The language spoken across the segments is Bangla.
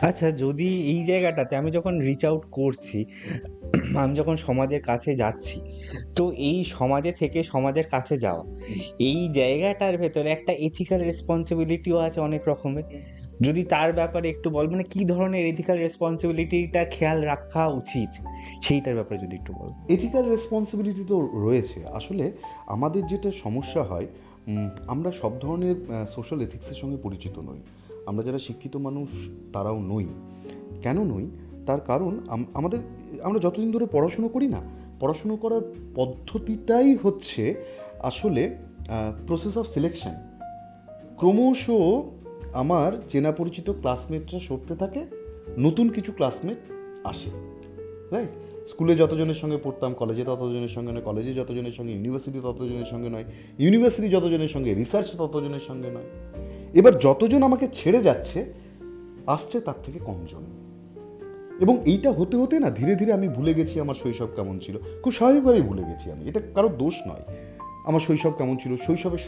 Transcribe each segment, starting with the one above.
আচ্ছা, যদি এই জায়গাটাতে আমি যখন রিচ আউট করছি, আমি যখন সমাজের কাছে যাচ্ছি, তো এই সমাজে থেকে সমাজের কাছে যাওয়া, এই জায়গাটার ভেতরে একটা এথিক্যাল রেসপন্সিবিলিটিও আছে অনেক রকমের। যদি তার ব্যাপারে একটু বল, মানে কি ধরনের এথিক্যাল রেসপন্সিবিলিটিটা খেয়াল রাখা উচিত, সেইটার ব্যাপারে যদি একটু বল। এথিক্যাল রেসপন্সিবিলিটি তো রয়েছে। আসলে আমাদের যেটা সমস্যা হয়, আমরা সব ধরনের সোশ্যাল এথিক্সের সঙ্গে পরিচিত নই। আমরা যারা শিক্ষিত মানুষ তারাও নই। কেন নই? তার কারণ আমাদের, আমরা যতদিন ধরে পড়াশুনো করি না, পড়াশুনো করার পদ্ধতিটাই হচ্ছে আসলে প্রসেস অফ সিলেকশন। ক্রমশ আমার চেনা পরিচিত ক্লাসমেটরা সরতে থাকে, নতুন কিছু ক্লাসমেট আসে, রাইট? স্কুলে যতজনের সঙ্গে পড়তাম, কলেজে ততজনের সঙ্গে নয়, কলেজে যতজনের সঙ্গে, ইউনিভার্সিটি ততজনের সঙ্গে নয়, ইউনিভার্সিটি যতজনের সঙ্গে, রিসার্চ ততজনের সঙ্গে নয়। এবার যতজন আমাকে ছেড়ে যাচ্ছে, আসছে তার থেকে কমজন। এবং এইটা হতে হতে না ধীরে ধীরে আমি ভুলে গেছি আমার শৈশব কেমন ছিল। খুব স্বাভাবিকভাবেই ভুলে গেছি আমি, এটা কারোর দোষ নয়। আমার শৈশব কেমন ছিল, শৈশবের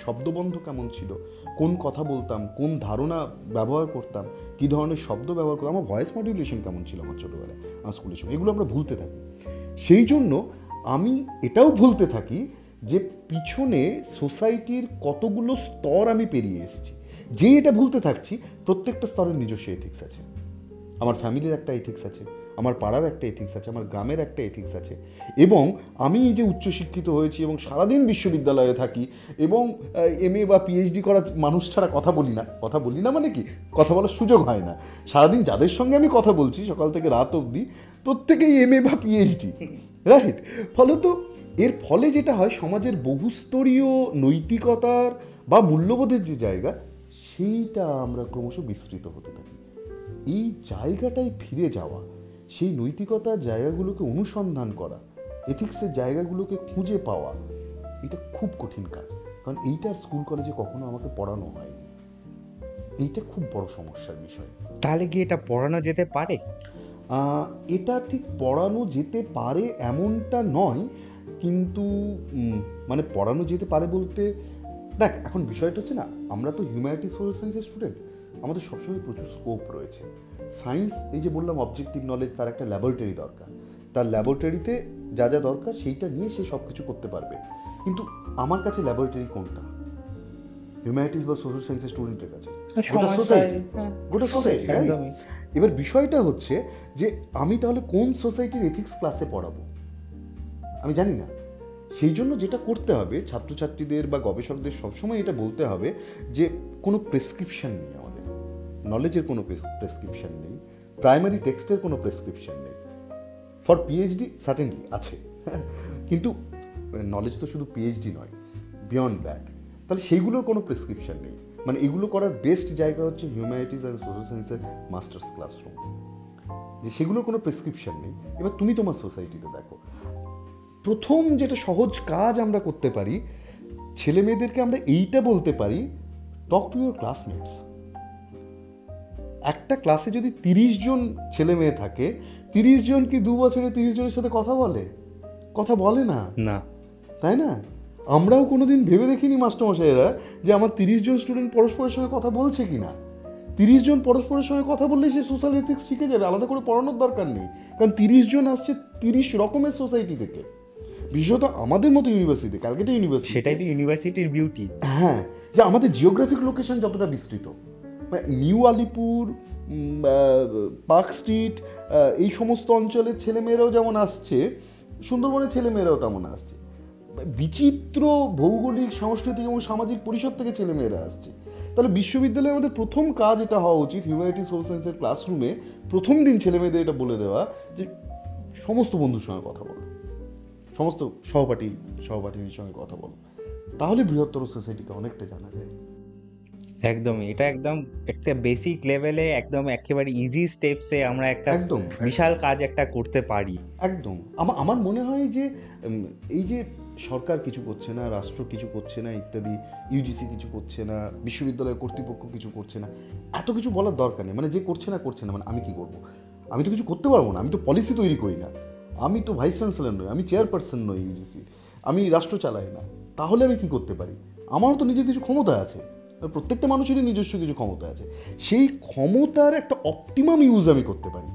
শব্দবন্ধ কেমন ছিল, কোন কথা বলতাম, কোন ধারণা ব্যবহার করতাম, কী ধরনের শব্দ ব্যবহার করতাম, আমার ভয়েস মডুলেশন কেমন ছিল আমার ছোটোবেলায়, আমার স্কুলের সময়, এগুলো আমরা ভুলতে থাকি। সেই জন্য আমি এটাও ভুলতে থাকি যে পিছনে সোসাইটির কতগুলো স্তর আমি পেরিয়ে এসেছি। যে এটা ভুলতে থাকছি, প্রত্যেকটা স্তরের নিজস্ব এথিক্স আছে। আমার ফ্যামিলির একটা এথিক্স আছে, আমার পাড়ার একটা এথিক্স আছে, আমার গ্রামের একটা এথিক্স আছে। এবং আমি এই যে উচ্চশিক্ষিত হয়েছি এবং সারাদিন বিশ্ববিদ্যালয়ে থাকি এবং এমএ বা পিএইচডি করা মানুষ ছাড়া কথা বলি না। কথা বলি না মানে কি, কথা বলার সুযোগ হয় না। সারাদিন যাদের সঙ্গে আমি কথা বলছি সকাল থেকে রাত অবধি, প্রত্যেকেই এমএ বা পিএইচডি, রাইট? ফলত এর ফলে যেটা হয়, সমাজের বহুস্তরীয় নৈতিকতার বা মূল্যবোধের যে জায়গা, সেইটা আমরা ক্রমশ বিস্তৃত হতে থাকি। এই জায়গাটায় ফিরে যাওয়া, সেই নৈতিকতার জায়গাগুলোকে অনুসন্ধান করা, এথিক্সের জায়গাগুলোকে খুঁজে পাওয়া, এটা খুব কঠিন কাজ। কারণ এইটা স্কুল কলেজে কখনো আমাকে পড়ানো হয়নি। এইটা খুব বড় সমস্যার বিষয়। তাহলে কি এটা পড়ানো যেতে পারে? এটা ঠিক পড়ানো যেতে পারে এমনটা নয়, কিন্তু মানে পড়ানো যেতে পারে বলতে, দেখ এখন বিষয়টা হচ্ছে না, আমরা তো হিউম্যানিটিস সোশ্যাল সায়েন্সের স্টুডেন্ট, আমাদের সবসময় প্রচুর স্কোপ রয়েছে। সায়েন্স, এই যে বললাম অবজেক্টিভ নলেজ, তার একটা ল্যাবরেটরি দরকার। তার ল্যাবরেটরিতে যা যা দরকার সেইটা নিয়ে সে সব কিছু করতে পারবে। কিন্তু আমার কাছে ল্যাবরেটরি কোনটা? হিউম্যানিটিস বা সোশ্যাল সায়েন্সের স্টুডেন্টের কাছে গোটা সমস্যায়, সোসাইটি, হ্যাঁ, গোটা সোসাইটি, রাইট? একদমই। এবার বিষয়টা হচ্ছে যে আমি তাহলে কোন সোসাইটির এথিক্স ক্লাসে পড়াবো আমি জানি না। সেই জন্য যেটা করতে হবে, ছাত্রছাত্রীদের বা গবেষকদের সবসময় এটা বলতে হবে যে কোনো প্রেসক্রিপশন নেই, আমাদের নলেজের কোনো প্রেসক্রিপশন নেই, প্রাইমারি টেক্সটের কোনো প্রেসক্রিপশন নেই। ফর পিএইচডি সার্টেনলি আছে, কিন্তু নলেজ তো শুধু পিএইচডি নয়, বিয়ন্ড দ্যাট। তাহলে সেইগুলোর কোনো প্রেসক্রিপশন নেই। মানে এগুলো করার বেস্ট জায়গা হচ্ছে হিউম্যানিটিস অ্যান্ড সোশ্যাল সায়েন্সের মাস্টার্স ক্লাসরুম, যে সেগুলোর কোনো প্রেসক্রিপশন নেই। এবার তুমি তোমার সোসাইটিতে দেখো, প্রথম যেটা সহজ কাজ আমরা করতে পারি, ছেলে মেয়েদেরকে আমরা এইটা বলতে পারি, টক টু ইউর ক্লাসমেটস। একটা ক্লাসে যদি 30 জন ছেলে মেয়ে থাকে, 30 জন কি 2 বছরে 30 জনের সাথে কথা বলে? কথা বলে না, না। তাই না? আমরাও কোনোদিন ভেবে দেখিনি মাস্টারমশাইয়েরা যে আমার 30 জন স্টুডেন্ট পরস্পরের সঙ্গে কথা বলছে কি না। 30 জন পরস্পরের সঙ্গে কথা বললেই সে সোশ্যাল এথিক্স শিখে যাবে, আলাদা করে পড়ানোর দরকার নেই। কারণ 30 জন আসছে 30 রকমের সোসাইটি থেকে, বিশেষত আমাদের মতো ইউনিভার্সিটি, ক্যালকাটা ইউনিভার্সিটি। সেটাই তো ইউনিভার্সিটির বিউটি। হ্যাঁ, যে আমাদের জিওগ্রাফিক লোকেশন যতটা বিস্তৃত, মানে নিউ আলিপুর, পার্ক স্ট্রিট, এই সমস্ত অঞ্চলের ছেলেমেয়েরাও যেমন আসছে, সুন্দরবনের ছেলেমেয়েরাও তেমন আসছে। বিচিত্র ভৌগোলিক, সাংস্কৃতিক এবং সামাজিক পরিসর থেকে ছেলেমেয়েরা আসছে। তাহলে বিশ্ববিদ্যালয়ে আমাদের প্রথম কাজ এটা হওয়া উচিত, হিউম্যানিটিস সোশ্যাল সায়েন্সের ক্লাসরুমে প্রথম দিন ছেলেমেয়েদের এটা বলে দেওয়া যে সমস্ত বন্ধুর সঙ্গে কথা বলো, সমস্ত সহপাঠীর সঙ্গে কথা বলো, তাহলে বৃহত্তর সোসাইটিকে অনেকটা জানা যায়। একদমই, এটা একদম একটা বেসিক লেভেলে, একদম একেবারে ইজি স্টেপসে আমরা একটা একদম বিশাল কাজ একটা করতে পারি। একদম। আমার মনে হয় যে এই যে সরকার কিছু করছে না, রাষ্ট্র কিছু করছে না ইত্যাদি, ইউজিসি কিছু করছে না, বিশ্ববিদ্যালয় কর্তৃপক্ষ কিছু করছে না, এত কিছু বলার দরকার নেই। মানে যে করছে না মানে আমি কি করব? আমি তো কিছু করতে পারবো না, আমি তো পলিসি তৈরি করি না, আমি তো ভাইস চ্যান্সেলর নই, আমি চেয়ারপারসন নই ইউজিসির, আমি রাষ্ট্র চালাই না। তাহলে আমি কি করতে পারি? আমারও তো নিজের কিছু ক্ষমতা আছে, প্রত্যেকটা মানুষেরই নিজস্ব কিছু ক্ষমতা আছে, সেই ক্ষমতার একটা অপটিমাম ইউজ আমি করতে পারি,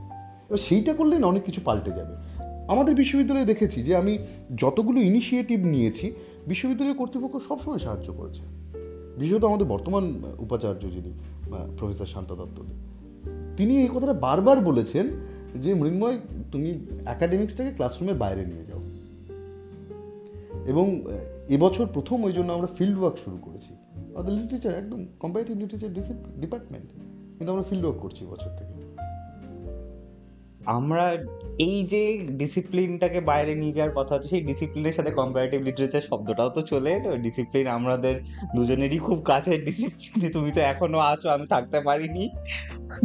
এবার সেইটা করলে না অনেক কিছু পাল্টে যাবে। আমাদের বিশ্ববিদ্যালয়ে দেখেছি যে আমি যতগুলো ইনিশিয়েটিভ নিয়েছি বিশ্ববিদ্যালয় কর্তৃপক্ষ সবসময় সাহায্য করেছে। বিশেষত আমাদের বর্তমান উপাচার্য যিনি প্রফেসর শান্ত দত্ত, তিনি এই কথাটা বারবার বলেছেন যে মৃন্ময়, তুমি অ্যাকাডেমিক্সটাকে ক্লাসরুমের বাইরে নিয়ে যাও। এবং এবছর প্রথম ওই জন্য আমরা ফিল্ড ওয়ার্ক শুরু করেছি। আমাদের লিটারেচার একদম কম্পারেটিভ লিটারেচার ডিপার্টমেন্ট, কিন্তু আমরা ফিল্ড ওয়ার্ক করছি বছর থেকে। আমরা এই যে ডিসিপ্লিনটাকে বাইরে নিয়ে যাওয়ার কথা হচ্ছে, সেই ডিসিপ্লিনের সাথে কম্পারেটিভ লিটারেচার শব্দটাও তো চলে এলো। ডিসিপ্লিন আমাদের দুজনেরই খুব কাছের ডিসিপ্লিন, যে তুমি তো এখনো আছো, আমি থাকতে পারিনি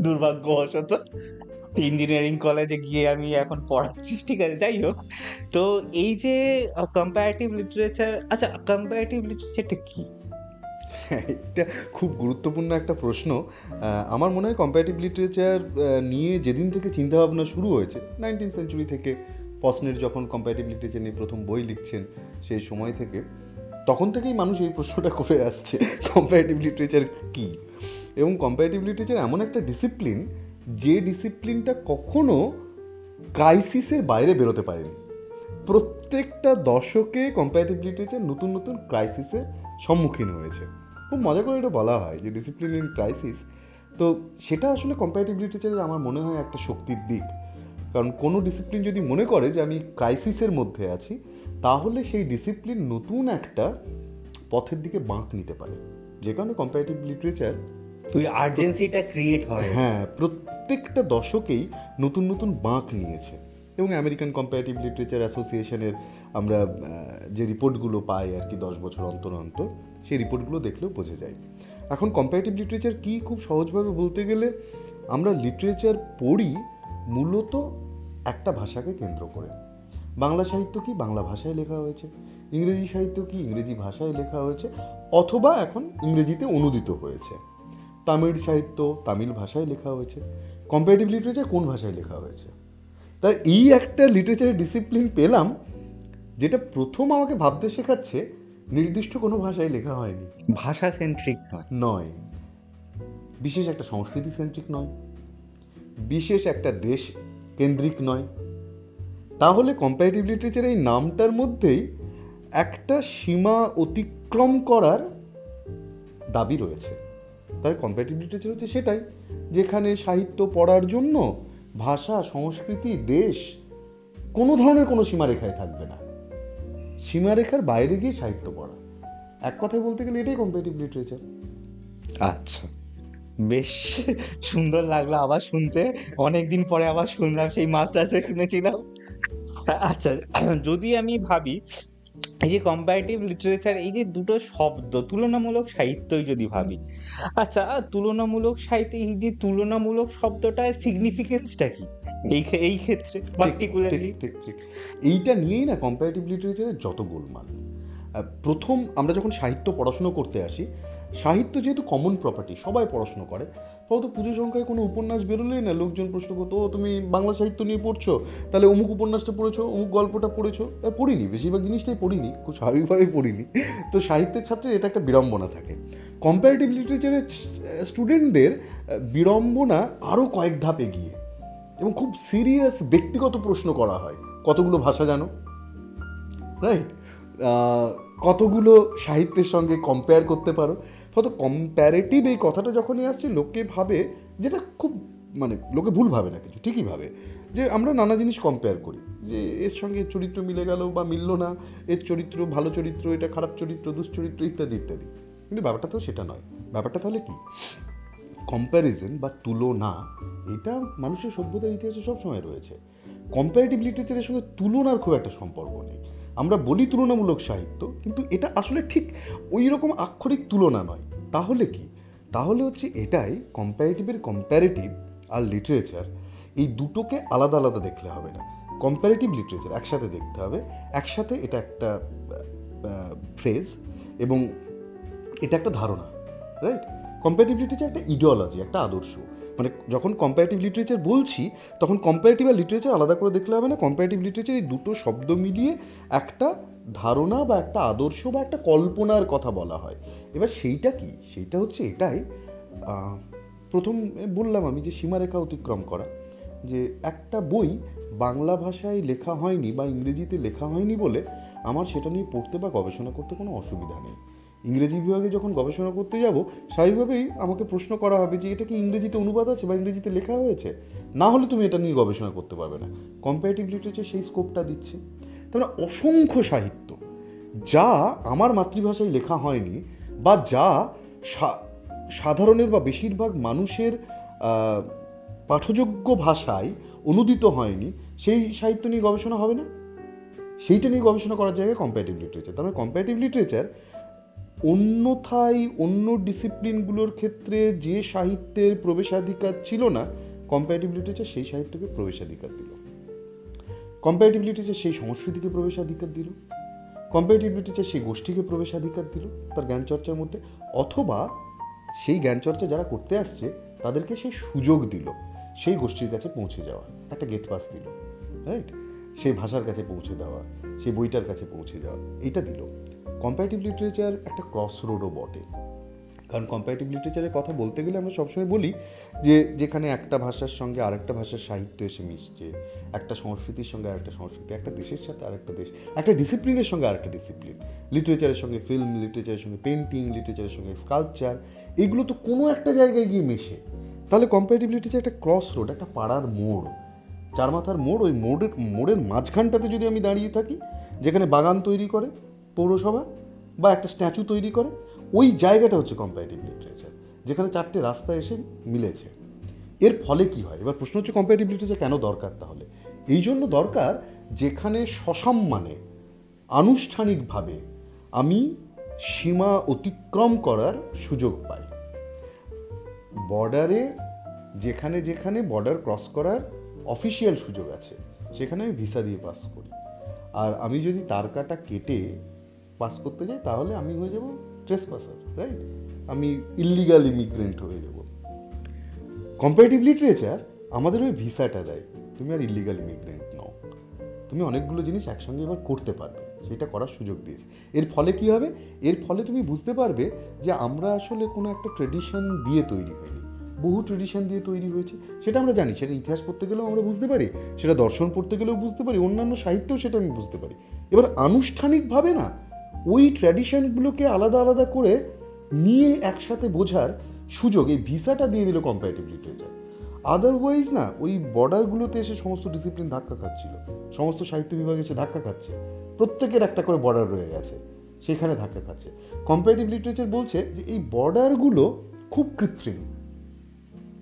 দুর্ভাগ্যবশত। ইঞ্জিনিয়ারিং কলেজে গিয়ে আমি এখন পড়াচ্ছি, ঠিক আছে, যাই হোক। তো এই যে কম্পারেটিভ লিটারেচার, আচ্ছা কম্পারেটিভ লিটারেচারটা কি? এটা খুব গুরুত্বপূর্ণ একটা প্রশ্ন। আমার মনে হয় কম্পারেটিভ লিটারেচার নিয়ে যেদিন থেকে চিন্তাভাবনা শুরু হয়েছে, 19th সেঞ্চুরি থেকে পসনেট যখন কম্পারেটিভ লিটারেচার নিয়ে প্রথম বই লিখছেন সেই সময় থেকে, তখন থেকেই মানুষ এই প্রশ্নটা করে আসছে কম্পারেটিভ লিটারেচার কী। এবং কম্পারেটিভ লিটারেচার এমন একটা ডিসিপ্লিন, যে ডিসিপ্লিনটা কখনো ক্রাইসিসের বাইরে বেরোতে পারেনি। প্রত্যেকটা দশকে কম্পারেটিভ লিটারেচার নতুন নতুন ক্রাইসিসের সম্মুখীন হয়েছে। খুব মজা করে এটা বলা হয় যে ডিসিপ্লিন ইন ক্রাইসিস। তো সেটা আসলে কম্পারেটিভ লিটারেচারের আমার মনে হয় একটা শক্তির দিক। কারণ কোনো ডিসিপ্লিন যদি মনে করে যে আমি ক্রাইসিসের মধ্যে আছি, তাহলে সেই ডিসিপ্লিন নতুন একটা পথের দিকে বাঁক নিতে পারে, যে কারণে কম্পারেটিভ লিটারেচার ওই আর্জেন্সিটা ক্রিয়েট হয়। হ্যাঁ, প্রত্যেকটা দশকেই নতুন নতুন বাঁক নিয়েছে। এবং আমেরিকান কম্পারেটিভ লিটারেচার অ্যাসোসিয়েশনের আমরা যে রিপোর্টগুলো পাই আর কি 10 বছর অন্তর অন্তর, সেই রিপোর্টগুলো দেখলেও বোঝা যায়। এখন কম্পারেটিভ লিটারেচার কি, খুব সহজভাবে বলতে গেলে আমরা লিটারেচার পড়ি মূলত একটা ভাষাকে কেন্দ্র করে। বাংলা সাহিত্য কি, বাংলা ভাষায় লেখা হয়েছে। ইংরেজি সাহিত্য কি, ইংরেজি ভাষায় লেখা হয়েছে, অথবা এখন ইংরেজিতে অনুদিত হয়েছে। তামিল সাহিত্য তামিল ভাষায় লেখা হয়েছে। কম্পারেটিভ লিটারেচার কোন ভাষায় লেখা হয়েছে। তাই এই একটা লিটারেচারের ডিসিপ্লিন পেলাম, যেটা প্রথম আমাকে ভাবতে শেখাচ্ছে নির্দিষ্ট কোনো ভাষায় লেখা হয়নি, ভাষা সেন্ট্রিক নয়, বিশেষ একটা সংস্কৃতি সেন্ট্রিক নয়, বিশেষ একটা দেশ কেন্দ্রিক নয়। তাহলে কম্পারেটিভ লিটারেচার এই নামটার মধ্যেই একটা সীমা অতিক্রম করার দাবি রয়েছে। তাই কম্পারেটিভ লিটারেচার হচ্ছে সেটাই, যেখানে সাহিত্য পড়ার জন্য ভাষা, সংস্কৃতি, দেশ কোনো ধরনের কোনো সীমারেখায় থাকবে না। সীমারেখার বাইরে গিয়ে সাহিত্য পড়া, এক কথায় বলতে গেলে এটাই কম্পারেটিভ লিটারেচার। আচ্ছা, বেশ সুন্দর লাগলো আবার শুনতে। অনেকদিন পরে আবার শুনলাম, সেই মাস্টার্সে শুনেছিলাম। আচ্ছা, যদি আমি ভাবি এই যে কম্পারেটিভ লিটারেচার, এই যে দুটো শব্দ, তুলনামূলক সাহিত্যই যদি ভাবি, আচ্ছা তুলনামূলক সাহিত্যে এই যে তুলনামূলক শব্দটার সিগনিফিকেন্সটা কি এই ক্ষেত্রে পার্টিকুলারলি? ঠিক ঠিক, এইটা নিয়েই না কম্পারেটিভ লিটারেচারের যত গোলমাল। প্রথম আমরা যখন সাহিত্য পড়াশুনো করতে আসি, সাহিত্য যেহেতু কমন প্রপার্টি, সবাই পড়াশুনো করে, ফলত পুজো সংখ্যায় কোনো উপন্যাস বেরোলেই না লোকজন প্রশ্ন করতো, ও তুমি বাংলা সাহিত্য নিয়ে পড়ছো, তাহলে অমুক উপন্যাসটা পড়েছো, অমুক গল্পটা পড়েছো। পড়িনি, বেশিরভাগ জিনিসটাই পড়িনি, খুব স্বাভাবিকভাবেই পড়িনি। তো সাহিত্যের ছাত্রের এটা একটা বিড়ম্বনা থাকে। কম্পারেটিভ লিটারেচারের স্টুডেন্টদের বিড়ম্বনা আরও কয়েক ধাপ এগিয়ে, এবং খুব সিরিয়াস ব্যক্তিগত প্রশ্ন করা হয়। কতগুলো ভাষা জানো, রাইট, কতগুলো সাহিত্যের সঙ্গে কম্পেয়ার করতে পারো। ফলে কম্প্যারেটিভ এই কথাটা যখনই আসছে, লোকে ভাবে, যেটা খুব মানে লোকে ভুল ভাবে না, কিছু ঠিকই ভাবে, যে আমরা নানা জিনিস কম্পেয়ার করি, যে এর সঙ্গে এর চরিত্র মিলে গেল বা মিলল না, এর চরিত্র ভালো চরিত্র, এটা খারাপ চরিত্র, দুশ্চরিত্র, ইত্যাদি ইত্যাদি। কিন্তু ব্যাপারটা তো সেটা নয়। ব্যাপারটা তাহলে কি, কম্প্যারিজন বা তুলনা, এটা মানুষের সভ্যতার ইতিহাসে সবসময় রয়েছে। কম্পারেটিভ লিটারেচারের সঙ্গে তুলনার খুব একটা সম্পর্ক নেই। আমরা বলি তুলনামূলক সাহিত্য, কিন্তু এটা আসলে ঠিক ওই রকম আক্ষরিক তুলনা নয়। তাহলে কি, তাহলে হচ্ছে এটাই কম্প্যারেটিভের কম্প্যারেটিভ আর লিটারেচার, এই দুটোকে আলাদা আলাদা দেখলে হবে না। কম্প্যারেটিভ লিটারেচার একসাথে দেখতে হবে, একসাথে এটা একটা ফ্রেজ এবং এটা একটা ধারণা, রাইট। কম্প্যারেটিভ লিটারেচার একটা ইডিওলজি, একটা আদর্শ, মানে যখন কম্পারেটিভ লিটারেচার বলছি তখন কম্পারেটিভ আর লিটারেচার আলাদা করে দেখলে হবে না। কম্পারেটিভ লিটারেচার এই দুটো শব্দ মিলিয়ে একটা ধারণা বা একটা আদর্শ বা একটা কল্পনার কথা বলা হয়। এবার সেইটা কি, সেইটা হচ্ছে এটাই, প্রথম বললাম আমি যে সীমারেখা অতিক্রম করা, যে একটা বই বাংলা ভাষায় লেখা হয়নি বা ইংরেজিতে লেখা হয়নি বলে আমার সেটা নিয়ে পড়তে বা গবেষণা করতে কোনো অসুবিধা নেই। ইংরেজি বিভাগে যখন গবেষণা করতে যাব স্বাভাবিকভাবেই আমাকে প্রশ্ন করা হবে যে এটা কি ইংরেজিতে অনুবাদ আছে বা ইংরেজিতে লেখা হয়েছে, না হলে তুমি এটা নিয়ে গবেষণা করতে পারবে না। কম্পারেটিভ লিটারেচার সেই স্কোপটা দিচ্ছে। তাহলে অসংখ্য সাহিত্য যা আমার মাতৃভাষায় লেখা হয়নি বা যা সাধারণের বা বেশিরভাগ মানুষের পাঠযোগ্য ভাষায় অনুদিত হয়নি, সেই সাহিত্য নিয়ে গবেষণা হবে না, সেইটা নিয়ে গবেষণা করার জায়গায় কম্পারেটিভ লিটারেচার। তার মানে কম্পারেটিভ লিটারেচার অন্যথায় অন্য ডিসিপ্লিনগুলোর ক্ষেত্রে যে সাহিত্যের প্রবেশাধিকার ছিল না, কম্পারেটিভ লিটারেচার সেই সাহিত্যকে প্রবেশাধিকার দিল। কম্পারেটিভ লিটারেচার সেই সংস্কৃতিকে প্রবেশাধিকার দিল, কম্পারেটিভ লিটারেচার সেই গোষ্ঠীকে প্রবেশাধিকার দিল তার জ্ঞানচর্চার মধ্যে, অথবা সেই জ্ঞানচর্চা যারা করতে আসছে তাদেরকে সেই সুযোগ দিল সেই গোষ্ঠীর কাছে পৌঁছে যাওয়া, একটা গেট পাস দিল, রাইট? সেই ভাষার কাছে পৌঁছে দেওয়া, সেই বইটার কাছে পৌঁছে যাওয়া, এইটা দিল। কম্পারেটিভ লিটারেচার একটা ক্রস রোডও বটে, কারণ কম্পারেটিভ লিটারেচারের কথা বলতে গেলে আমরা সবসময় বলি যে যেখানে একটা ভাষার সঙ্গে আরেকটা ভাষার সাহিত্য এসে মিশছে, একটা সংস্কৃতির সঙ্গে আরেকটা সংস্কৃতি, একটা দেশের সাথে আরেকটা দেশ, একটা ডিসিপ্লিনের সঙ্গে আরেকটা ডিসিপ্লিন, লিটারেচারের সঙ্গে ফিল্ম, লিটারেচারের সঙ্গে পেন্টিং, লিটারেচারের সঙ্গে স্কাল্পচার, এগুলো তো কোনো একটা জায়গায় গিয়ে মেশে। তাহলে কম্পারেটিভ লিটারেচার একটা ক্রস রোড, একটা পাড়ার মোড়, চার মাথার মোড়। ওই মোড়ের মাঝখানটাতে যদি আমি দাঁড়িয়ে থাকি, যেখানে বাগান তৈরি করে পৌরসভা বা একটা স্ট্যাচু তৈরি করে, ওই জায়গাটা হচ্ছে কম্পারেটিভ লিটারেচার, যেখানে চারটে রাস্তা এসে মিলেছে। এর ফলে কি হয়? এবার প্রশ্ন হচ্ছে কম্পারেটিভ লিটারেচার কেন দরকার? তাহলে এই জন্য দরকার যেখানে সসম্মানে আনুষ্ঠানিকভাবে আমি সীমা অতিক্রম করার সুযোগ পাই। বর্ডারে যেখানে যেখানে বর্ডার ক্রস করার অফিসিয়াল সুযোগ আছে সেখানে আমি ভিসা দিয়ে পাস করি, আর আমি যদি তার কাটা কেটে পাস করতে যাই তাহলে আমি হয়ে যাব ট্রেসপাসার, রাইট? আমি ইল্লিগাল ইমিগ্রেন্ট হয়ে যাব। কম্পারেটিভ লিটারেচার আমাদের ওই ভিসাটা দেয়, তুমি আর ইল্লিগাল ইমিগ্রেন্ট নও, তুমি অনেকগুলো জিনিস একসঙ্গে এবার করতে পারবে, সেটা করার সুযোগ দিয়েছে। এর ফলে কি হবে? এর ফলে তুমি বুঝতে পারবে যে আমরা আসলে কোনো একটা ট্রেডিশন দিয়ে তৈরি হয়নি, বহু ট্রেডিশন দিয়ে তৈরি হয়েছে, সেটা আমরা জানি, সেটা ইতিহাস পড়তে গেলেও আমরা বুঝতে পারি, সেটা দর্শন পড়তে গেলেও বুঝতে পারি, অন্যান্য সাহিত্যেও সেটা আমি বুঝতে পারি। এবার আনুষ্ঠানিকভাবে না ওই ট্র্যাডিশনগুলোকে আলাদা আলাদা করে নিয়ে একসাথে বোঝার সুযোগ এই ভিসাটা দিয়ে দিল কম্পারেটিভ লিটারেচার। আদারওয়াইজ না ওই বর্ডারগুলোতে এসে সমস্ত ডিসিপ্লিন ধাক্কা খাচ্ছিল, সমস্ত সাহিত্য বিভাগ এসে ধাক্কা খাচ্ছে, প্রত্যেকের একটা করে বর্ডার রয়ে গেছে, সেখানে ধাক্কা খাচ্ছে। কম্পারেটিভ লিটারেচার বলছে যে এই বর্ডারগুলো খুব কৃত্রিম,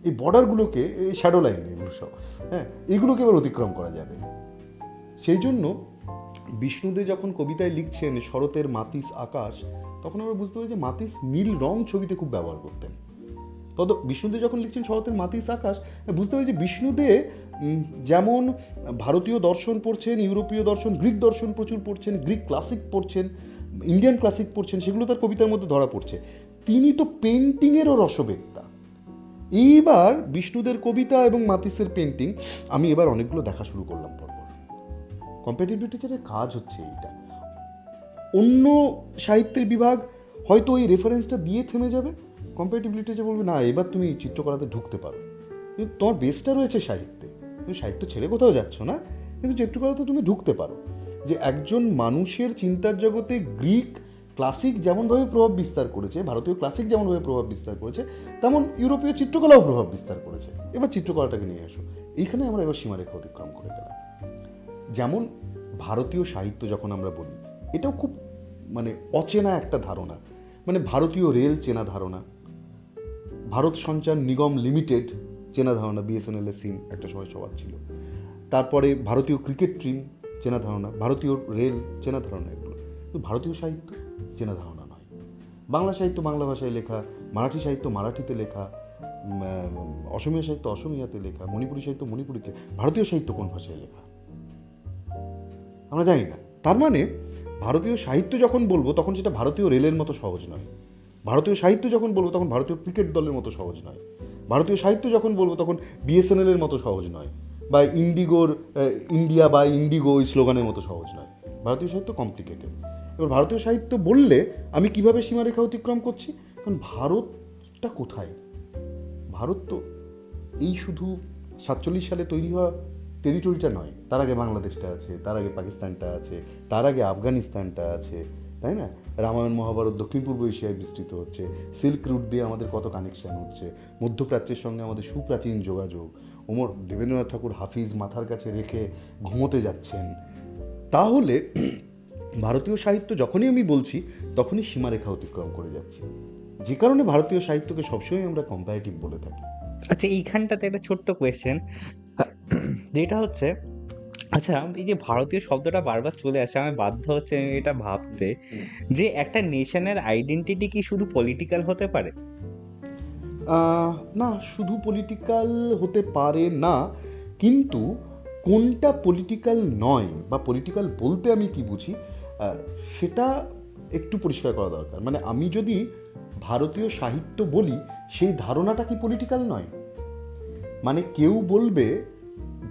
এই বর্ডারগুলোকে, এই শ্যাডো লাইন এগুলো সব, হ্যাঁ, এগুলোকে এবার অতিক্রম করা যাবে। সেই জন্য বিষ্ণুদে যখন কবিতায় লিখছেন শরতের মাতিস আকাশ, তখন আমরা বুঝতে পারি যে মাতিস নীল রং ছবিতে খুব ব্যবহার করতেন। তত বিষ্ণুদে যখন লিখছেন শরতের মাতিস আকাশ, বুঝতে পারি যে বিষ্ণুদে যেমন ভারতীয় দর্শন পড়ছেন, ইউরোপীয় দর্শন, গ্রিক দর্শন প্রচুর পড়ছেন, গ্রিক ক্লাসিক পড়ছেন, ইন্ডিয়ান ক্লাসিক পড়ছেন, সেগুলো তার কবিতার মধ্যে ধরা পড়ছে। তিনি তো পেন্টিংয়েরও রসবেত্তা। এইবার বিষ্ণুদের কবিতা এবং মাতিসের পেন্টিং আমি এবার অনেকগুলো দেখা শুরু করলাম পরপর। কম্পারেটিভ লিটারেচারের কাজ হচ্ছে এইটা। অন্য সাহিত্যের বিভাগ হয়তো ওই রেফারেন্সটা দিয়ে থেমে যাবে, কম্পারেটিভ লিটারেচার বলবে না এবার তুমি চিত্রকলাতে ঢুকতে পারো, কিন্তু তোমার বেসটা রয়েছে সাহিত্যে, তুমি সাহিত্য ছেড়ে কোথাও যাচ্ছ না, কিন্তু চিত্রকলাতে তুমি ঢুকতে পারো। যে একজন মানুষের চিন্তার জগতে গ্রিক ক্লাসিক যেমনভাবে প্রভাব বিস্তার করেছে, ভারতীয় ক্লাসিক যেমনভাবে প্রভাব বিস্তার করেছে, তেমন ইউরোপীয় চিত্রকলাও প্রভাব বিস্তার করেছে। এবার চিত্রকলাটাকে নিয়ে আসো, এইখানে আমরা এবার সীমারেখা অতিক্রম করে গেলাম। যেমন ভারতীয় সাহিত্য যখন আমরা বলি, এটাও খুব মানে অচেনা একটা ধারণা, মানে ভারতীয় রেল চেনা ধারণা, ভারত সঞ্চার নিগম লিমিটেড চেনা ধারণা, বিএসএনএল এর সিম একটা সময় সবার ছিল, তারপরে ভারতীয় ক্রিকেট টিম চেনা ধারণা, ভারতীয় রেল চেনা ধারণা, এগুলো কিন্তু ভারতীয় সাহিত্য চেনা ধারণা নয়। বাংলা সাহিত্য বাংলা ভাষায় লেখা, মারাঠি সাহিত্য মারাঠিতে লেখা, অসমীয়া সাহিত্য অসমীয়াতে লেখা, মণিপুরি সাহিত্য মণিপুরিতে, ভারতীয় সাহিত্য কোন ভাষায় লেখা আমরা জানি না। তার মানে ভারতীয় সাহিত্য যখন বলবো তখন সেটা ভারতীয় রেলের মতো সহজ নয়, ভারতীয় সাহিত্য যখন বলবো তখন ভারতীয় ক্রিকেট দলের মতো সহজ নয়, ভারতীয় সাহিত্য যখন বলবো তখন বিএসএনএলের মতো সহজ নয়, বা ইন্ডিগোর ইন্ডিয়া বা ইন্ডিগো ওই স্লোগানের মতো সহজ নয়। ভারতীয় সাহিত্য কমপ্লিকেটেড। এবার ভারতীয় সাহিত্য বললে আমি কিভাবে সীমারেখা অতিক্রম করছি, কারণ ভারতটা কোথায়? ভারত তো এই শুধু 47 সালে তৈরি হওয়া টেরিটরিটা নয়, তার আগে বাংলাদেশটা আছে, তার আগে পাকিস্তানটা আছে, তার আগে আফগানিস্তানটা আছে, তাই না? রামায়ণ মহাভারত দক্ষিণ পূর্ব এশিয়ায় বিস্তৃত হচ্ছে, সিল্ক রুট দিয়ে আমাদের কত কানেকশান হচ্ছে, মধ্যপ্রাচ্যের সঙ্গে আমাদের সুপ্রাচীন যোগাযোগ, দেবেন্দ্রনাথ ঠাকুর হাফিজ মাথার কাছে রেখে ঘুমোতে যাচ্ছেন। তাহলে ভারতীয় সাহিত্য যখনই আমি বলছি তখনই সীমারেখা অতিক্রম করে যাচ্ছি, যে কারণে ভারতীয় সাহিত্যকে সবসময় আমরা কম্পারেটিভ বলে থাকি। আচ্ছা, এইখানটাতে একটা ছোট্ট কোয়েশ্চেন, যেটা হচ্ছে, আচ্ছা এই যে ভারতীয় শব্দটা বারবার চলে আসে, আমি বাধ্য হচ্ছে এটা ভাবতে যে একটা নেশনের আইডেন্টিটি কি শুধু পলিটিক্যাল হতে পারে? না, শুধু পলিটিক্যাল হতে পারে না, কিন্তু কোনটা পলিটিক্যাল নয় বা পলিটিক্যাল বলতে আমি কি বুঝি সেটা একটু পরিষ্কার করা দরকার। মানে আমি যদি ভারতীয় সাহিত্য বলি, সেই ধারণাটা কি পলিটিক্যাল নয়? মানে কেউ বলবে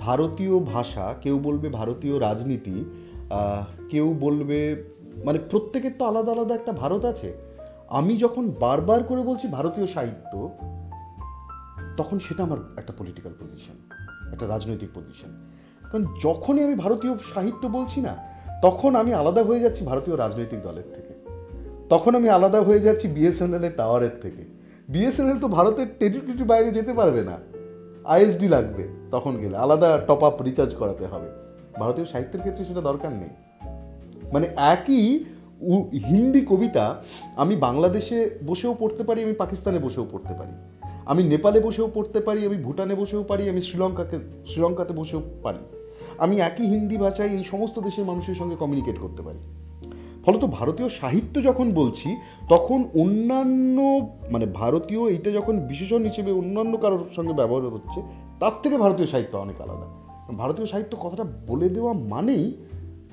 ভারতীয় ভাষা, কেউ বলবে ভারতীয় রাজনীতি, কেউ বলবে, মানে প্রত্যেকের তো আলাদা আলাদা একটা ভারত আছে। আমি যখন বারবার করে বলছি ভারতীয় সাহিত্য, তখন সেটা আমার একটা পলিটিক্যাল পজিশন, একটা রাজনৈতিক পজিশন। কারণ যখনই আমি ভারতীয় সাহিত্য বলছি না, তখন আমি আলাদা হয়ে যাচ্ছি ভারতীয় রাজনৈতিক দলের থেকে, তখন আমি আলাদা হয়ে যাচ্ছি বিএসএনএলের টাওয়ারের থেকে। বিএসএনএল তো ভারতের টেরিটরির বাইরে যেতে পারবে না, আইএসডি লাগবে, তখন গেলে আলাদা টপ আপ রিচার্জ করাতে হবে। ভারতীয় সাহিত্যের ক্ষেত্রে সেটা দরকার নেই। মানে একই হিন্দি কবিতা আমি বাংলাদেশে বসেও পড়তে পারি, আমি পাকিস্তানে বসেও পড়তে পারি, আমি নেপালে বসেও পড়তে পারি, আমি ভুটানে বসেও পারি, আমি শ্রীলঙ্কাতে বসেও পারি। আমি একই হিন্দি ভাষায় এই সমস্ত দেশের মানুষের সঙ্গে কমিউনিকেট করতে পারি। ফলত ভারতীয় সাহিত্য যখন বলছি, তখন অন্যান্য, মানে ভারতীয় এইটা যখন বিশেষণ হিসেবে অন্যান্য কারোর সঙ্গে ব্যবহার হচ্ছে, তার থেকে ভারতীয় সাহিত্য অনেক আলাদা। ভারতীয় সাহিত্য কথাটা বলে দেওয়া মানেই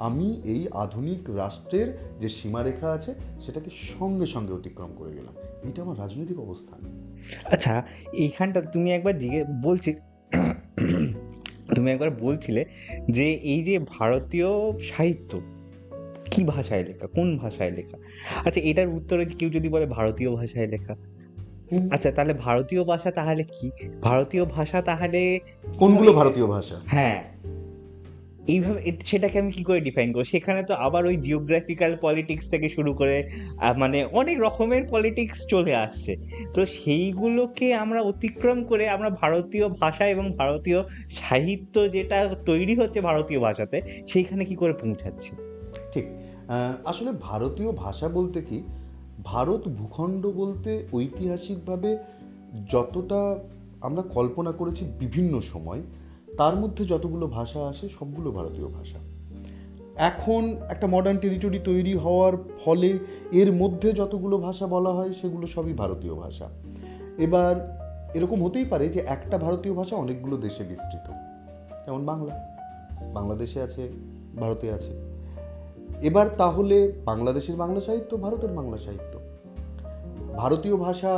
আমি এই আধুনিক রাষ্ট্রের যে সীমারেখা আছে সেটাকে সঙ্গে সঙ্গে অতিক্রম করে গেলাম। এটা আমার রাজনৈতিক অবস্থান। আচ্ছা, এইখানটা তুমি একবার তুমি একবার বলছিলে যে এই যে ভারতীয় সাহিত্য কি ভাষায় লেখা, কোন ভাষায় লেখা? আচ্ছা, এটার উত্তরে কেউ যদি বলে ভারতীয় ভাষায় লেখা, আচ্ছা তাহলে ভারতীয় ভাষা তাহলে কি? ভারতীয় ভাষা তাহলে কোনগুলো ভারতীয় ভাষা? হ্যাঁ, এইভাবে সেটাকে আমি কি করে ডিফাইন করবো? সেখানে তো আবার ওই জিওগ্রাফিক্যাল পলিটিক্স থেকে শুরু করে মানে অনেক রকমের পলিটিক্স চলে আসছে। তো সেইগুলোকে আমরা অতিক্রম করে আমরা ভারতীয় ভাষা এবং ভারতীয় সাহিত্য যেটা তৈরি হচ্ছে ভারতীয় ভাষাতে, সেইখানে কি করে পৌঁছাচ্ছি? ঠিক, আসলে ভারতীয় ভাষা বলতে কি, ভারত ভূখণ্ড বলতে ঐতিহাসিকভাবে যতটা আমরা কল্পনা করেছি বিভিন্ন সময়, তার মধ্যে যতগুলো ভাষা আসে সবগুলো ভারতীয় ভাষা। এখন একটা মডার্ন টেরিটরি তৈরি হওয়ার ফলে এর মধ্যে যতগুলো ভাষা বলা হয় সেগুলো সবই ভারতীয় ভাষা। এবার এরকম হতেই পারে যে একটা ভারতীয় ভাষা অনেকগুলো দেশে বিস্তৃত, যেমন বাংলা, বাংলাদেশে আছে, ভারতে আছে। এবার তাহলে বাংলাদেশের বাংলা সাহিত্য, ভারতের বাংলা সাহিত্য, ভারতীয় ভাষা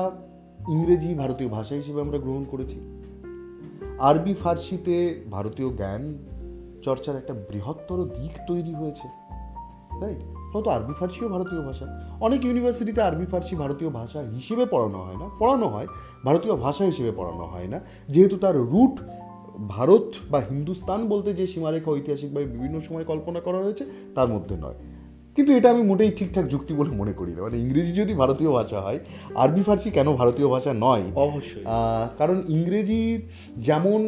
ইংরেজি ভারতীয় ভাষা হিসেবে আমরা গ্রহণ করেছি। আরবি ফার্সিতে ভারতীয় জ্ঞান চর্চার একটা বৃহত্তর দিক তৈরি হয়েছে, রাইট? হয়তো আরবি ফার্সিও ভারতীয় ভাষা। অনেক ইউনিভার্সিটিতে আরবি ফার্সি ভারতীয় ভাষা হিসেবে পড়ানো হয় না, পড়ানো হয় ভারতীয় ভাষা হিসেবে পড়ানো হয় না, যেহেতু তার রুট ভারত বা হিন্দুস্তান বলতে যে সীমারেখা ঐতিহাসিকভাবে বিভিন্ন সময় কল্পনা করা হয়েছে তার মধ্যে নয়। কিন্তু এটা আমি মোটেই ঠিকঠাক যুক্তি বলে মনে করি না। মানে ইংরেজি যদি ভারতীয় ভাষা হয়, আরবি ফার্সি কেন ভারতীয় ভাষা নয়? অবশ্যই, কারণ ইংরেজি যেমন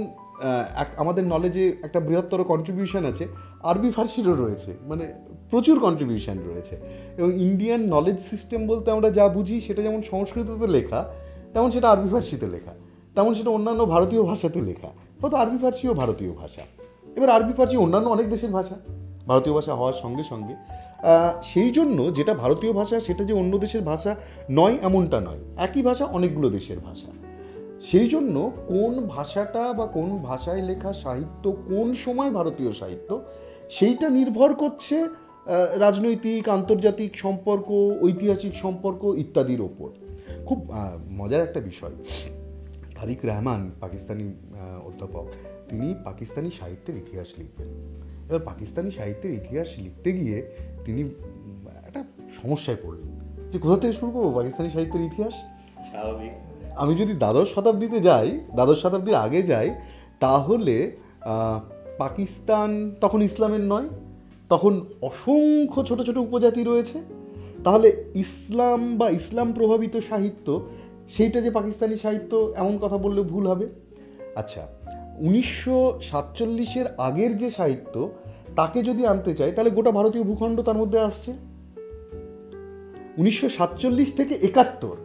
আমাদের নলেজে একটা বৃহত্তর কন্ট্রিবিউশন আছে, আরবি ফার্সিরও রয়েছে, মানে প্রচুর কন্ট্রিবিউশন রয়েছে। এবং ইন্ডিয়ান নলেজ সিস্টেম বলতে আমরা যা বুঝি সেটা যেমন সংস্কৃততে লেখা, তেমন সেটা আরবি ফার্সিতে লেখা, তেমন সেটা অন্যান্য ভারতীয় ভাষাতে লেখা। হয়তো আরবি ফার্সিও ভারতীয় ভাষা। এবার আরবি ফার্সি অন্যান্য অনেক দেশের ভাষা, ভারতীয় ভাষা হওয়ার সঙ্গে সঙ্গে সেই জন্য যেটা ভারতীয় ভাষা সেটা যে অন্য দেশের ভাষা নয় এমনটা নয়, একই ভাষা অনেকগুলো দেশের ভাষা। সেই জন্য কোন ভাষাটা বা কোন ভাষায় লেখা সাহিত্য কোন সময় ভারতীয় সাহিত্য, সেইটা নির্ভর করছে রাজনৈতিক, আন্তর্জাতিক সম্পর্ক, ঐতিহাসিক সম্পর্ক ইত্যাদির ওপর। খুব মজার একটা বিষয়, তারিক রহমান পাকিস্তানি অধ্যাপক, তিনি পাকিস্তানি সাহিত্যের ইতিহাস লিখবেন। এবার পাকিস্তানি সাহিত্যের ইতিহাস লিখতে গিয়ে তিনি একটা সমস্যায় পড়লেন যে কোথা থেকে শুরু করবো পাকিস্তানি সাহিত্যের ইতিহাস। স্বাভাবিক। আমি যদি দ্বাদশ শতাব্দীতে যাই, দ্বাদশ শতাব্দীর আগে যাই, তাহলে পাকিস্তান তখন ইসলামের নয়, তখন অসংখ্য ছোট ছোট উপজাতি রয়েছে। তাহলে ইসলাম বা ইসলাম প্রভাবিত সাহিত্য, সেইটা যে পাকিস্তানি সাহিত্য এমন কথা বললে ভুল হবে। আচ্ছা, 1947-এর আগের যে সাহিত্য, তাকে যদি আনতে চাই তাহলে গোটা ভারতীয় ভূখণ্ড তার মধ্যে আসছে। 1947 থেকে 71,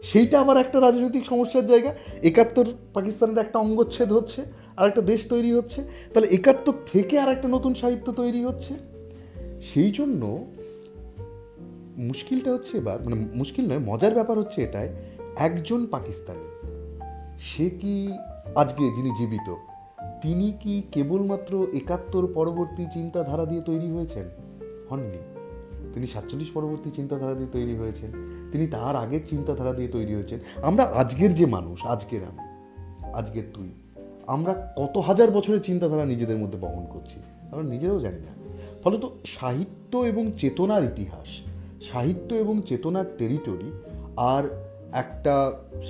সেইটা আবার একটা রাজনৈতিক সমস্যার জায়গা। 71 পাকিস্তানের একটা অঙ্গচ্ছেদ হচ্ছে, আর একটা দেশ তৈরি হচ্ছে, তাহলে 71 থেকে আর একটা নতুন সাহিত্য তৈরি হচ্ছে। সেই জন্য মুশকিলটা হচ্ছে এবার, মানে মুশকিল নয়, মজার ব্যাপার হচ্ছে এটাই, একজন পাকিস্তানি, সে কি আজকে যিনি জীবিত, তিনি কি কেবলমাত্র 71 পরবর্তী চিন্তাধারা দিয়ে তৈরি হয়েছেন? হননি। তিনি 47 পরবর্তী চিন্তাধারা দিয়ে তৈরি হয়েছেন, তিনি তার আগের চিন্তাধারা দিয়ে তৈরি হয়েছেন। আমরা আজকের যে মানুষ, আজকের আমি, আজকের তুই, আমরা কত হাজার বছরের চিন্তাধারা নিজেদের মধ্যে বহন করছি আমরা নিজেরাও জানি না। ফলত সাহিত্য এবং চেতনার ইতিহাস, সাহিত্য এবং চেতনার টেরিটরি আর একটা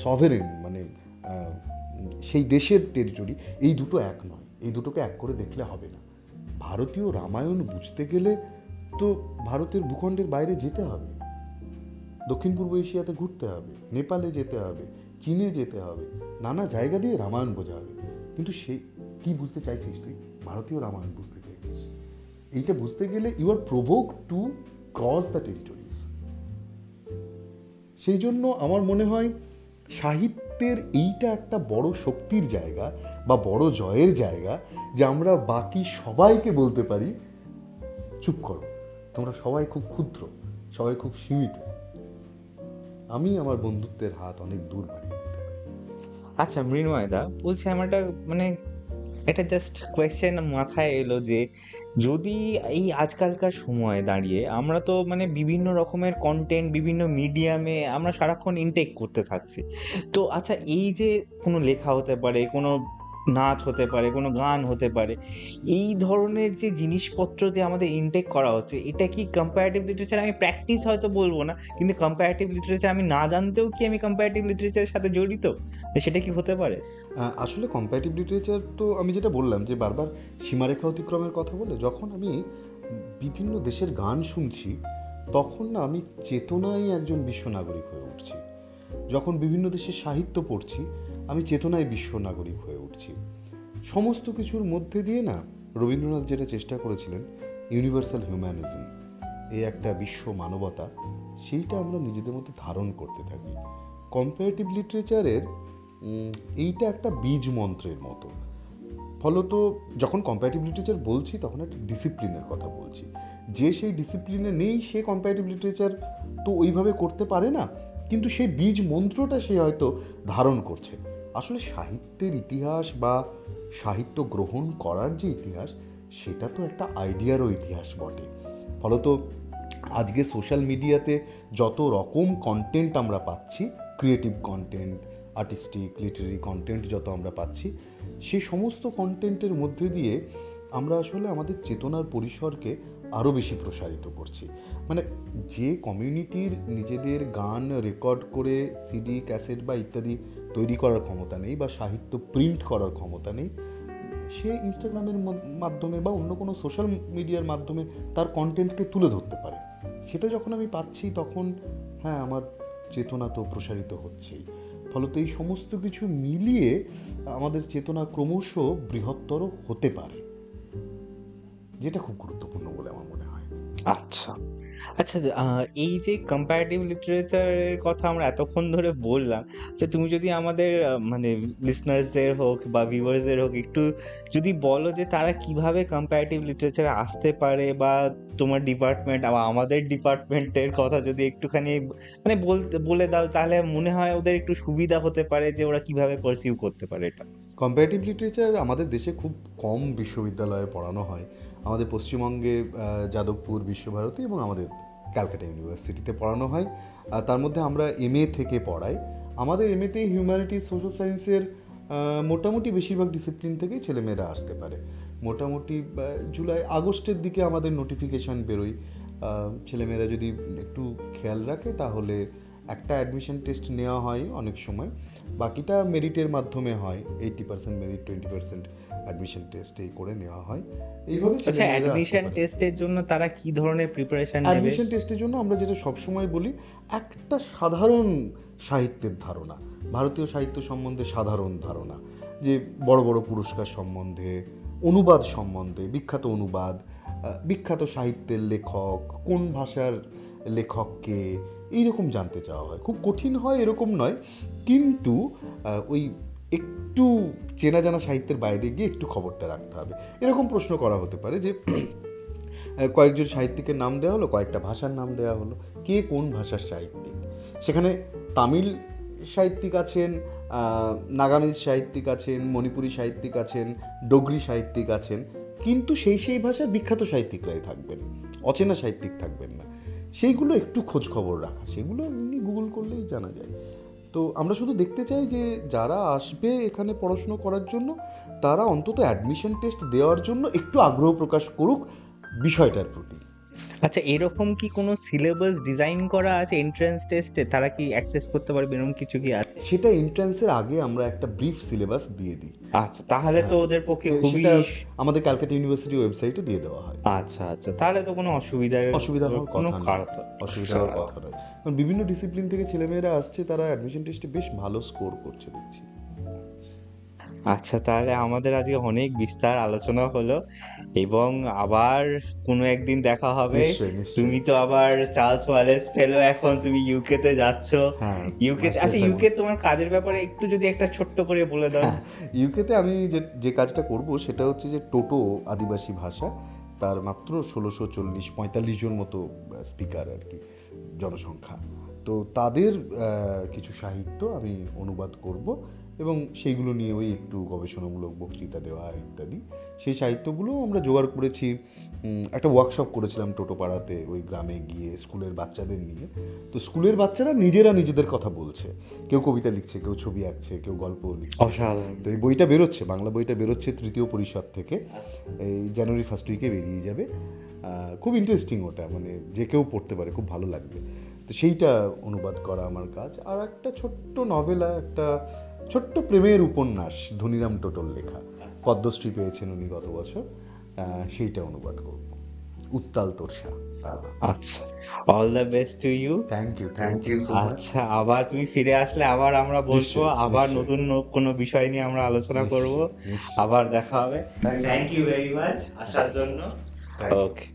সভেরেন, মানে সেই দেশের টেরিটরি, এই দুটো এক নয়। এই দুটোকে এক করে দেখলে হবে না। ভারতীয় রামায়ণ বুঝতে গেলে তো ভারতের ভূখণ্ডের বাইরে যেতে হবে, দক্ষিণ পূর্ব এশিয়াতে ঘুরতে হবে, নেপালে যেতে হবে, চীনে যেতে হবে, নানা জায়গা দিয়ে রামায়ণ বোঝা হবে। কিন্তু সে কি বুঝতে চাইছিস তুই? ভারতীয় রামায়ণ বুঝতে চাইছিস। এইটা বুঝতে গেলে you are provoke to cross the territories. সেই জন্য আমার মনে হয় সাহিত্যের এইটা একটা বড় শক্তির জায়গা বা বড় জয়ের জায়গা, যে আমরা বাকি সবাইকে বলতে পারি চুপ করো, তোমরা সবাই খুব ক্ষুদ্র, সবাই খুব সীমিত, আমি আমার বন্ধুত্বের হাত অনেক দূর বাড়িয়ে দিতে পারি। আচ্ছা মৃন্ময়দা, বলছি আমার একটা মানে একটা জাস্ট কোয়েশ্চেন মাথায় এলো যে যদি এই আজকালকার সময়ে দাঁড়িয়ে আমরা তো মানে বিভিন্ন রকমের কন্টেন্ট বিভিন্ন মিডিয়ামে আমরা সারাক্ষণ ইনটেক করতে থাকছি, তো আচ্ছা এই যে কোনো লেখা হতে পারে, কোনো নাচ হতে পারে, কোনো গান হতে পারে, এই ধরনের যে জিনিসপত্র যে আমাদের ইনটেক করা হচ্ছে, এটা কি কম্পারেটিভ লিটারেচার, আমি প্র্যাকটিস হয়তো বলবো না, কিন্তু কম্পারেটিভ লিটারেচার আমি না জানতেও কি আমি কম্পারেটিভ লিটারেচারের সাথে জড়িত, সেটা কি হতে পারে? আসলে কম্পারেটিভ লিটারেচার তো আমি যেটা বললাম যে বারবার সীমারেখা অতিক্রমের কথা বলে, যখন আমি বিভিন্ন দেশের গান শুনছি তখন না আমি চেতনায় একজন বিশ্ব নাগরিক হয়ে উঠছি। যখন বিভিন্ন দেশের সাহিত্য পড়ছি আমি চেতনায় বিশ্ব নাগরিক হয়ে উঠছি। সমস্ত কিছুর মধ্যে দিয়ে না রবীন্দ্রনাথ যেটা চেষ্টা করেছিলেন, ইউনিভার্সাল হিউম্যানিজম, এই একটা বিশ্ব মানবতা, সেইটা আমরা নিজেদের মধ্যে ধারণ করতে থাকি। কম্পারেটিভ লিটারেচারের এইটা একটা বীজ মন্ত্রের মতো। ফলত যখন কম্পারেটিভ লিটারেচার বলছি তখন একটা ডিসিপ্লিনের কথা বলছি। যে সেই ডিসিপ্লিনে নেই সে কম্পারেটিভ লিটারেচার তো ওইভাবে করতে পারে না, কিন্তু সেই বীজ মন্ত্রটা সে হয়তো ধারণ করছে। আসলে সাহিত্যের ইতিহাস বা সাহিত্য গ্রহণ করার যে ইতিহাস, সেটা তো একটা আইডিয়ারও ইতিহাস বটে। ফলত আজকে সোশ্যাল মিডিয়াতে যত রকম কন্টেন্ট আমরা পাচ্ছি, creative content, artistic, literary content যত আমরা পাচ্ছি, সেই সমস্ত কন্টেন্টের মধ্যে দিয়ে আমরা আসলে আমাদের চেতনার পরিসরকে আরও বেশি প্রসারিত করছি। মানে যে কমিউনিটির নিজেদের গান রেকর্ড করে সিডি, ক্যাসেট বা ইত্যাদি তৈরি করার ক্ষমতা নেই বা সাহিত্য প্রিন্ট করার ক্ষমতা নেই, সে ইনস্টাগ্রামের মাধ্যমে বা অন্য কোনো সোশ্যাল মিডিয়ার মাধ্যমে তার কন্টেন্টকে তুলে ধরতে পারে। সেটা যখন আমি পাচ্ছি তখন হ্যাঁ, আমার চেতনা তো প্রসারিত হচ্ছেই। ফলত এই সমস্ত কিছু মিলিয়ে আমাদের চেতনা ক্রমশ বৃহত্তর হতে পারে, যেটা খুব গুরুত্বপূর্ণ বলে আমার মনে হয়। আচ্ছা আচ্ছা, এই যে কম্পারেটিভ লিটারেচারের কথা আমরা এতক্ষণ ধরে বললাম, যে তুমি যদি আমাদের মানে লিসনার্সদের হোক বা ভিউয়ার্সদের হোক একটু যদি বলো যে তারা কিভাবে কম্পারেটিভ লিটারেচারে আসতে পারে, বা তোমার ডিপার্টমেন্ট বা আমাদের ডিপার্টমেন্টের কথা যদি একটুখানি মানে বলে দাও, তাহলে মনে হয় ওদের একটু সুবিধা হতে পারে যে ওরা কিভাবে পারসিউ করতে পারে এটা। কম্পারেটিভ লিটারেচার আমাদের দেশে খুব কম বিশ্ববিদ্যালয়ে পড়ানো হয়। আমাদের পশ্চিমবঙ্গে যাদবপুর বিশ্বভারতী এবং আমাদের ক্যালকাটা ইউনিভার্সিটিতে পড়ানো হয়। তার মধ্যে আমরা MA থেকে পড়াই, আমাদের এমনিতে হিউম্যানিটিজ সোশ্যাল সায়েন্সের মোটামুটি বেশিরভাগ ডিসিপ্লিন থেকেই ছেলেমেয়েরা আসতে পারে। মোটামুটি জুলাই আগস্টের দিকে আমাদের নোটিফিকেশান বেরোয়, ছেলেমেয়েরা যদি একটু খেয়াল রাখে তাহলে একটা অ্যাডমিশন টেস্ট নেওয়া হয় অনেক সময়, বাকিটা মেরিটের মাধ্যমে হয়, 80% মেরিট 20% অ্যাডমিশন টেস্ট এই করে নেওয়া হয়। এইভাবে আচ্ছা, অ্যাডমিশন টেস্টের জন্য তারা কি ধরনের প্রিপারেশন নেবে? অ্যাডমিশন টেস্টের জন্য আমরা যেটা সবসময় বলি, একটা সাধারণ সাহিত্যের ধারণা, ভারতীয় সাহিত্য সম্বন্ধে সাধারণ ধারণা, যে বড় বড় পুরস্কার সম্বন্ধে, অনুবাদ সম্বন্ধে, বিখ্যাত অনুবাদ, বিখ্যাত সাহিত্যের লেখক, কোন ভাষার লেখককে, এইরকম জানতে চাওয়া হয়। খুব কঠিন হয় এরকম নয়, কিন্তু ওই একটু চেনা জানা সাহিত্যের বাইরে গিয়ে একটু খবরটা রাখতে হবে। এরকম প্রশ্ন করা হতে পারে যে কয়েকজন সাহিত্যিকের নাম দেওয়া হলো, কয়েকটা ভাষার নাম দেওয়া হলো, কে কোন ভাষার সাহিত্যিক। সেখানে তামিল সাহিত্যিক আছেন, নাগামিজ সাহিত্যিক আছেন, মণিপুরি সাহিত্যিক আছেন, ডোগরি সাহিত্যিক আছেন, কিন্তু সেই ভাষার বিখ্যাত সাহিত্যিকরাই থাকবেন, অচেনা সাহিত্যিক থাকবেন না। সেইগুলো একটু খোঁজ খবর রাখা, সেগুলো এমনি গুগল করলেই জানা যায়। তো আমরা শুধু দেখতে চাই যে যারা আসবে এখানে পড়াশুনো করার জন্য, তারা অন্তত অ্যাডমিশন টেস্ট দেওয়ার জন্য একটু আগ্রহ প্রকাশ করুক বিষয়টার প্রতি। আচ্ছা, এরকম কি কোনো সিলেবাস ডিজাইন করা আছে এন্ট্রান্স টেস্টে? তারা কি অ্যাক্সেস করতে পারবে, এরকম কিছু কি আছে? সেটা এন্ট্রান্সের আগে আমরা একটা ব্রিফ সিলেবাস দিয়ে দিই। আচ্ছা, তাহলে তো ওদের পক্ষে খুবই, আমাদের ক্যালকাটা ইউনিভার্সিটি ওয়েবসাইটে দিয়ে দেওয়া হয়। আচ্ছা আচ্ছা, তাহলে তো কোনো অসুবিধা হওয়ার কথা নয়। কারণ বিভিন্ন ডিসিপ্লিন থেকে ছেলেমেয়েরা আসছে, তারা অ্যাডমিশন টেস্টে বেশ ভালো স্কোর করছে দেখছি। আচ্ছা, তাহলে আমাদের আজকে অনেক বিস্তার আলোচনা হলো, এবং আবার কোনো একদিন দেখা হবে। তুমি তো আবার চার্লস ওয়ালেস ফেলো, এখন তুমি ইউকে তে যাচ্ছ। ইউকে, আচ্ছা ইউকে তোমার কাজের ব্যাপারে একটু যদি একটা ছোট্ট করে বলে দাও। ইউকেতে আমি যে কাজটা করব সেটা হচ্ছে যে টোটো আদিবাসী ভাষা, তার মাত্র 1640-45 জন মতো স্পিকার আর কি জনসংখ্যা। তো তাদের কিছু সাহিত্য আমি অনুবাদ করব এবং সেইগুলো নিয়ে ওই একটু গবেষণামূলক বক্তৃতা দেওয়া ইত্যাদি। সেই সাহিত্যগুলো আমরা জোগাড় করেছি। একটা ওয়ার্কশপ করেছিলাম টোটোপাড়াতে, ওই গ্রামে গিয়ে স্কুলের বাচ্চাদের নিয়ে। তো স্কুলের বাচ্চারা নিজেরা নিজেদের কথা বলছে, কেউ কবিতা লিখছে, কেউ ছবি আঁকছে, কেউ গল্প লিখছে। তো এই বইটা বেরোচ্ছে, বাংলা বইটা বেরোচ্ছে তৃতীয় পরিষদ থেকে, এই জানুয়ারি ফার্স্ট উইকে বেরিয়ে যাবে। খুব ইন্টারেস্টিং ওটা, মানে যে কেউ পড়তে পারে, খুব ভালো লাগবে। তো সেইটা অনুবাদ করা আমার কাজ। আর একটা ছোট্ট নভেলা, একটা ছোট্ট প্রেমের উপন্যাস ধনীরাম টোটল লেখা, পদ্মশ্রী পেয়েছেন উনি গত বছর, সেইটা অনুবাদ করব, উত্তাল তোরসা। আচ্ছা, all the best to you. Thank you. আচ্ছা, আবার তুমি ফিরে আসলে আবার আমরা বসবো, আবার নতুন কোনো বিষয় নিয়ে আমরা আলোচনা করব, আবার দেখা হবে। থ্যাংক ইউ ভেরি মাচ আসার জন্য। ওকে।